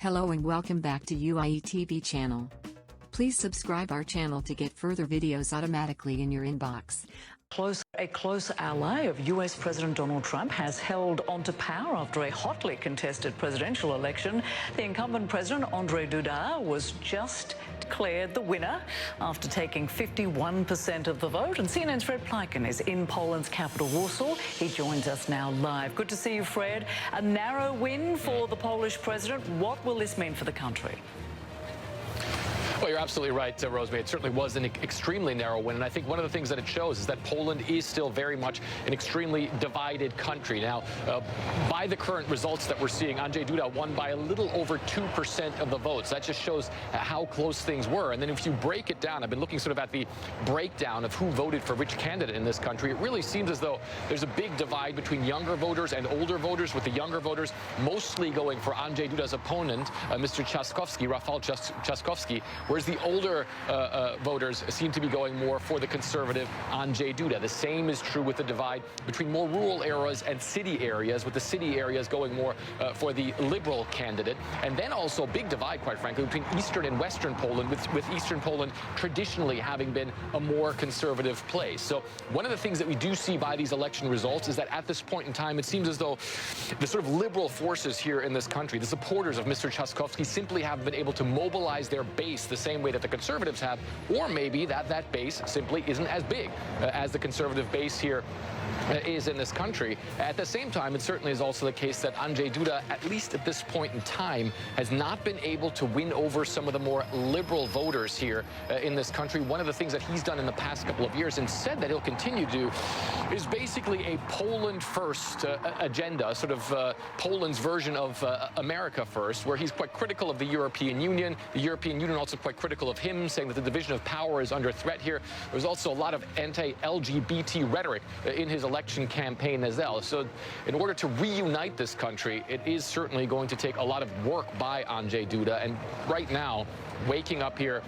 Hello and welcome back to UIE TV channel. Please subscribe our channel to get further videos automatically in your inbox. A close ally of US President Donald Trump has held onto power after a hotly contested presidential election. The incumbent president, Andrezj Duda, was just declared the winner after taking 51% of the vote. And CNN's Fred Pleiken is in Poland's capital, Warsaw. He joins us now live. Good to see you, Fred. A narrow win for the Polish president. What will this mean for the country? Well, you're absolutely right, Rosemary. It certainly was an extremely narrow win. And I think one of the things that it shows is that Poland is still very much an extremely divided country. Now, by the current results that we're seeing, Andrezj Duda won by a little over 2% of the votes. That just shows how close things were. And then if you break it down, I've been looking sort of at the breakdown of who voted for which candidate in this country. It really seems as though there's a big divide between younger voters and older voters, with the younger voters mostly going for Andrezj Duda's opponent, Mr. Trzaskowski, Rafal Trzaskowski, whereas the older voters seem to be going more for the conservative Andrezj Duda. The same is true with the divide between more rural areas and city areas, with the city areas going more for the liberal candidate. And then also a big divide, quite frankly, between eastern and western Poland, with eastern Poland traditionally having been a more conservative place. So one of the things that we do see by these election results is that at this point in time, it seems as though the sort of liberal forces here in this country, the supporters of Mr. Trzaskowski, simply have been able to mobilize their base the same way that the conservatives have, or maybe that base simply isn't as big as the conservative base here is in this country. At the same time, it certainly is also the case that Andrezj Duda, at least at this point in time, has not been able to win over some of the more liberal voters here in this country. One of the things that he's done in the past couple of years, and said that he'll continue to do, is basically a Poland first agenda, sort of Poland's version of America first, where he's quite critical of the European Union. The European Union also quite critical of him, saying that the division of power is under threat here. There's also a lot of anti-LGBT rhetoric in his election campaign as well. So in order to reunite this country, it is certainly going to take a lot of work by Andrezj Duda. And right now, waking up here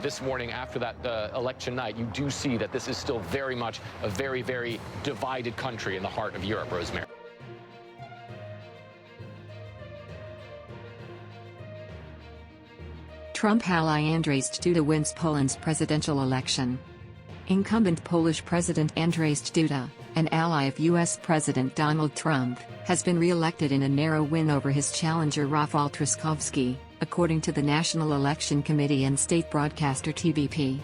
this morning after that election night, you do see that this is still very much a very, very divided country in the heart of Europe, Rosemary. Trump ally Andrezj Duda wins Poland's presidential election. Incumbent Polish President Andrezj Duda, an ally of U.S. President Donald Trump, has been re-elected in a narrow win over his challenger Rafal Trzaskowski, according to the National Election Committee and state broadcaster TVP.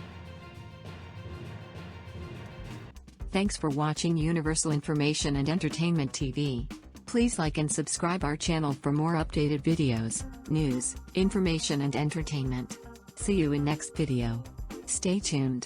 Thanks for watching Universal Information and Entertainment TV. Please like and subscribe our channel for more updated videos, news, information and entertainment. See you in next video. Stay tuned.